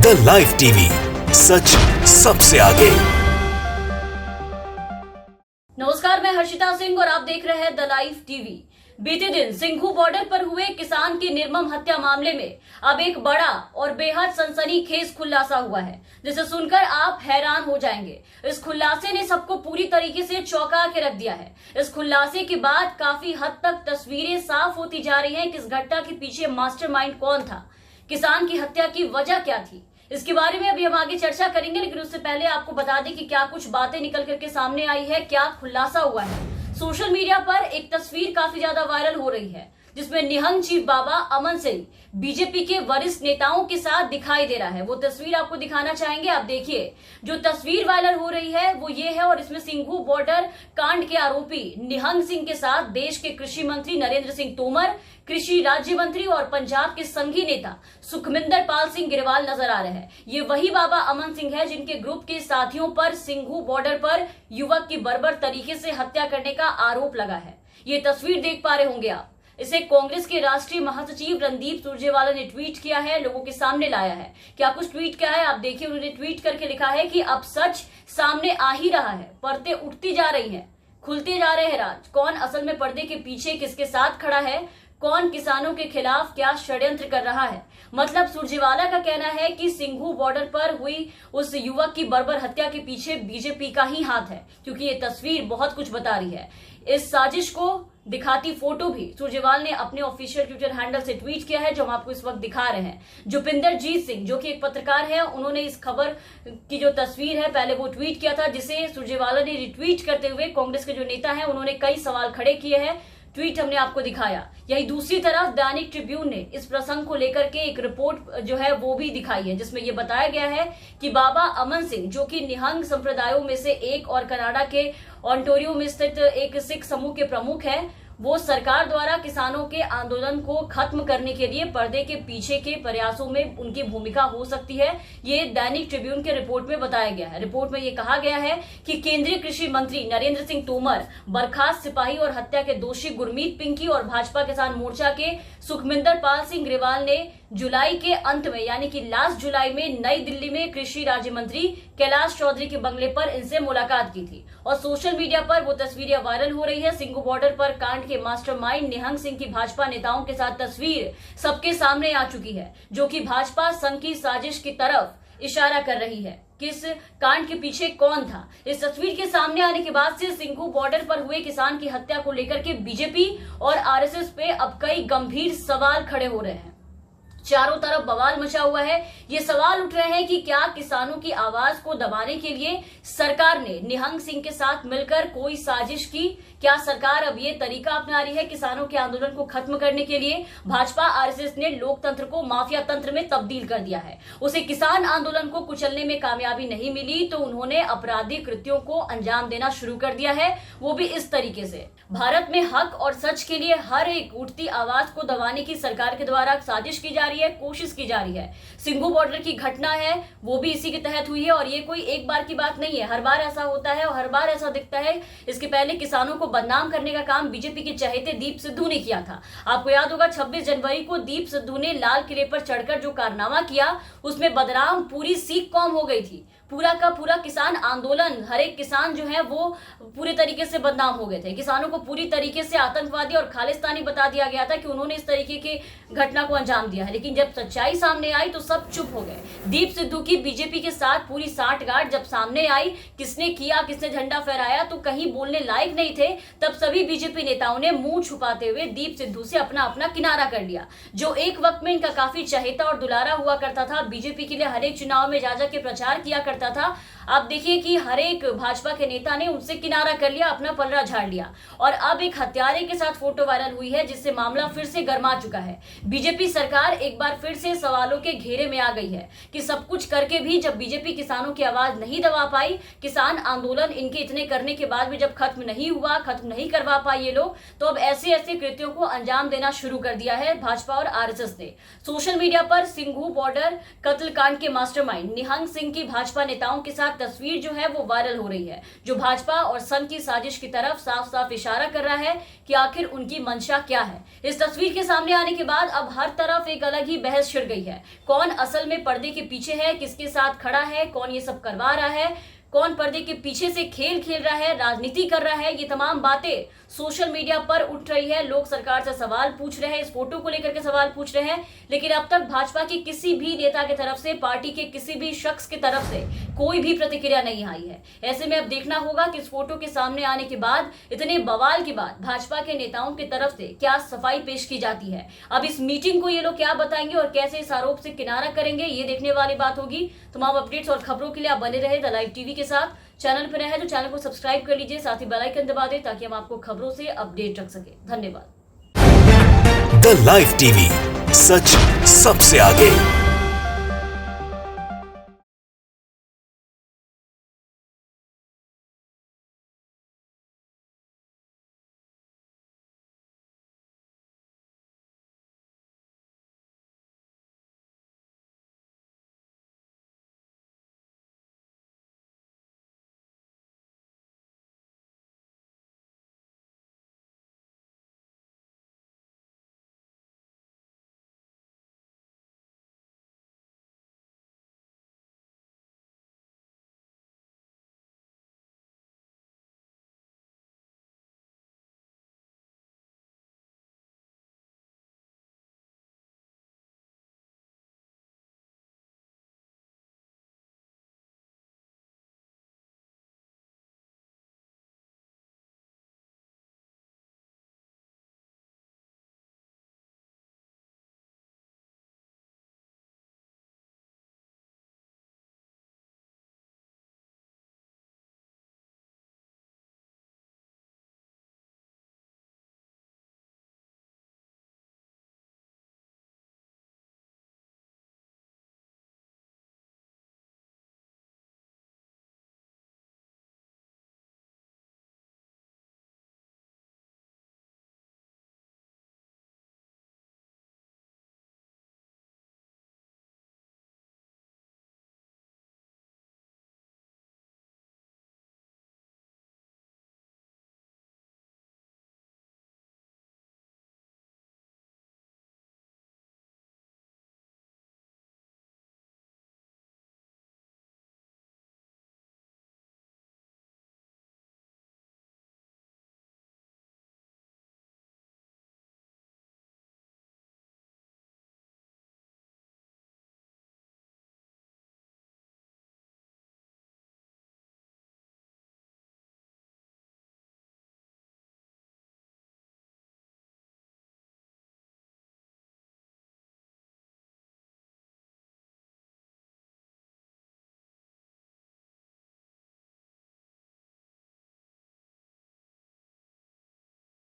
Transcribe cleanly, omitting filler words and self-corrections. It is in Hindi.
द लाइव टीवी, सच सबसे आगे। नमस्कार, मैं हर्षिता सिंह और आप देख रहे हैं द लाइव टीवी। बीते दिन सिंघू बॉर्डर पर हुए किसान की निर्मम हत्या मामले में अब एक बड़ा और बेहद सनसनीखेज खुलासा हुआ है, जिसे सुनकर आप हैरान हो जाएंगे। इस खुलासे ने सबको पूरी तरीके से चौंका के रख दिया है। इस खुलासे के बाद काफी हद तक तस्वीरें साफ होती जा रही हैं कि इस घटना के पीछे मास्टरमाइंड कौन था, किसान की हत्या की वजह क्या थी। इसके बारे में अभी हम आगे चर्चा करेंगे, लेकिन उससे पहले आपको बता दें कि क्या कुछ बातें निकल करके सामने आई है, क्या खुलासा हुआ है। सोशल मीडिया पर एक तस्वीर काफी ज्यादा वायरल हो रही है, जिसमें निहंग चीफ बाबा अमन सिंह बीजेपी के वरिष्ठ नेताओं के साथ दिखाई दे रहा है। वो तस्वीर आपको दिखाना चाहेंगे। आप देखिए, जो तस्वीर वायरल हो रही है वो ये है, और इसमें सिंघू बॉर्डर कांड के आरोपी निहंग सिंह के साथ देश के कृषि मंत्री नरेंद्र सिंह तोमर, कृषि राज्य मंत्री और पंजाब के संघी नेता सुखमिंदर पाल सिंह ग्रेवाल नजर आ रहे हैं। ये वही बाबा अमन सिंह है जिनके ग्रुप के साथियों पर सिंघू बॉर्डर पर युवक की बर्बर तरीके से हत्या करने का आरोप लगा है। ये तस्वीर देख पा रहे होंगे आप। इसे कांग्रेस के राष्ट्रीय महासचिव रणदीप सुरजेवाला ने ट्वीट किया है, लोगों के सामने लाया है। क्या कुछ ट्वीट किया है आप देखिए। उन्होंने ट्वीट करके लिखा है कि अब सच सामने आ ही रहा है, परतें उठती जा रही हैं, खुलते जा रहे हैं राज। कौन असल में पर्दे के पीछे किसके साथ खड़ा है, कौन किसानों के खिलाफ क्या षड्यंत्र कर रहा है। मतलब सुरजेवाला का कहना है कि सिंघू बॉर्डर पर हुई उस युवक की बर्बर हत्या के पीछे बीजेपी का ही हाथ है, क्योंकि ये तस्वीर बहुत कुछ बता रही है। इस साजिश को दिखाती फोटो भी सुरजेवाल ने अपने ऑफिशियल ट्विटर हैंडल से ट्वीट किया है, जो हम आपको इस वक्त दिखा रहे हैं। जुपिंदर जीत सिंह, जो कि एक पत्रकार है, उन्होंने इस खबर की जो तस्वीर है पहले वो ट्वीट किया था, जिसे सुरजेवाला ने रिट्वीट करते हुए कांग्रेस के जो नेता हैं उन्होंने कई सवाल खड़े किए हैं। ट्वीट हमने आपको दिखाया। यही दूसरी तरफ दैनिक ट्रिब्यून ने इस प्रसंग को लेकर के एक रिपोर्ट जो है वो भी दिखाई है, जिसमें ये बताया गया है कि बाबा अमन सिंह, जो कि निहंग संप्रदायों में से एक और कनाडा के ओंटारियो में स्थित एक सिख समूह के प्रमुख हैं, वो सरकार द्वारा किसानों के आंदोलन को खत्म करने के लिए पर्दे के पीछे के प्रयासों में उनकी भूमिका हो सकती है। ये दैनिक ट्रिब्यून के रिपोर्ट में बताया गया है। रिपोर्ट में ये कहा गया है कि केंद्रीय कृषि मंत्री नरेंद्र सिंह तोमर, बर्खास्त सिपाही और हत्या के दोषी गुरमीत पिंकी और भाजपा किसान मोर्चा के सुखमिंदर पाल सिंह ग्रेवाल ने जुलाई के अंत में, यानी कि लास्ट जुलाई में नई दिल्ली में कृषि राज्य मंत्री कैलाश चौधरी के बंगले पर इनसे मुलाकात की थी। और सोशल मीडिया पर वो तस्वीरें वायरल हो रही है। सिंघू बॉर्डर पर कांड के मास्टरमाइंड निहंग सिंह की भाजपा नेताओं के साथ तस्वीर सबके सामने आ चुकी है, जो कि भाजपा संघ की साजिश की तरफ इशारा कर रही है। किस कांड के पीछे कौन था। इस तस्वीर के सामने आने के बाद से सिंघू बॉर्डर पर हुए किसान की हत्या को लेकर के बीजेपी और आरएसएस पे अब कई गंभीर सवाल खड़े हो रहे हैं। चारों तरफ बवाल मचा हुआ है। ये सवाल उठ रहे हैं कि क्या किसानों की आवाज को दबाने के लिए सरकार ने निहंग सिंह के साथ मिलकर कोई साजिश की। क्या सरकार अब ये तरीका अपना रही है किसानों के आंदोलन को खत्म करने के लिए। भाजपा आरएसएस ने लोकतंत्र को माफिया तंत्र में तब्दील कर दिया है। उसे किसान आंदोलन को कुचलने में कामयाबी नहीं मिली तो उन्होंने आपराधिक कृत्यों को अंजाम देना शुरू कर दिया है, वो भी इस तरीके से। भारत में हक और सच के लिए हर एक उठती आवाज को दबाने की सरकार के द्वारा साजिश की जा रही है, कोशिश की जा रही है। सिंघू बॉर्डर की घटना है वो भी इसी के तहत हुई है, और ये कोई एक बार की बात नहीं है। हर बार ऐसा होता है और हर बार ऐसा दिखता है। इसके पहले किसानों को बदनाम करने का काम बीजेपी के चहेते दीप सिद्धू ने किया था। आपको याद होगा 26 जनवरी को दीप सिद्धू ने लाल किले पर चढ़कर जो कारनामा किया, उसमें बदनाम पूरी सिख कौम हो गई थी। पूरा का पूरा किसान आंदोलन, हर एक किसान जो है वो पूरे तरीके से बदनाम हो गए थे। किसानों को पूरी तरीके से आतंकवादी और खालिस्तानी बता दिया गया था कि उन्होंने इस तरीके की घटना को अंजाम दिया है। लेकिन जब सच्चाई सामने आई तो सब चुप हो गए। दीप सिद्धू की बीजेपी के साथ पूरी साठगांठ जब सामने आई, किसने किया, किसने झंडा फहराया, तो कहीं बोलने लायक नहीं थे। तब सभी बीजेपी नेताओं ने मुंह छुपाते हुए दीप सिद्धू से अपना अपना किनारा कर लिया, जो एक वक्त में इनका काफी चहेता और दुलारा हुआ करता था। बीजेपी के लिए हर एक चुनाव में जा के प्रचार किया करता था। आप देखिए कि हर एक भाजपा के नेता ने उनसे किनारा कर लिया, अपना पलड़ा झाड़ लिया। और अब एक हत्यारे के साथ फोटो वायरल हुई है, जिससे मामला फिर से गर्मा चुका है। बीजेपी सरकार एक बार फिर से सवालों के घेरे में आ गई है कि सब कुछ करके भी जब बीजेपी किसानों की आवाज नहीं दबा पाई, किसान आंदोलन इनके इतने करने के बाद भी जब खत्म नहीं हुआ, खत्म नहीं करवा पाए ये लोग, तो अब ऐसे ऐसे कृत्यों को अंजाम देना शुरू कर दिया है भाजपा और आरएसएस ने। सोशल मीडिया पर सिंघू बॉर्डर कत्लकांड के मास्टरमाइंड निहंग सिंह की भाजपा नेताओं के साथ तस्वीर जो है वो वायरल हो रही है, जो भाजपा और संघ की साजिश की तरफ साफ साफ इशारा कर रहा है कि आखिर उनकी मंशा क्या है। इस तस्वीर के सामने आने के बाद अब हर तरफ एक अलग ही बहस छिड़ गई है। कौन असल में पर्दे के पीछे है, किसके साथ खड़ा है, कौन ये सब करवा रहा है, कौन पर्दे के पीछे से खेल खेल रहा है, राजनीति कर रहा है, ये तमाम बातें सोशल मीडिया पर उठ रही है। लोग सरकार से सवाल पूछ रहे हैं, इस फोटो को लेकर के सवाल पूछ रहे हैं, लेकिन अब तक भाजपा के किसी भी नेता की तरफ से, पार्टी के किसी भी शख्स की तरफ से कोई भी प्रतिक्रिया नहीं आई है। ऐसे में अब देखना होगा कि इस फोटो के सामने आने के बाद, इतने बवाल के बाद भाजपा के नेताओं की तरफ से क्या सफाई पेश की जाती है। अब इस मीटिंग को ये लोग क्या बताएंगे और कैसे इस आरोप से किनारा करेंगे, ये देखने वाली बात होगी। तमाम अपडेट्स और खबरों के लिए आप बने रहे द लाइव टीवी के साथ। चैनल पर नए हैं तो चैनल को सब्सक्राइब कर लीजिए, साथ ही बेल आइकन दबा दें ताकि हम आपको खबरों से अपडेट रख सके। धन्यवाद। द लाइव टीवी, सच सबसे आगे।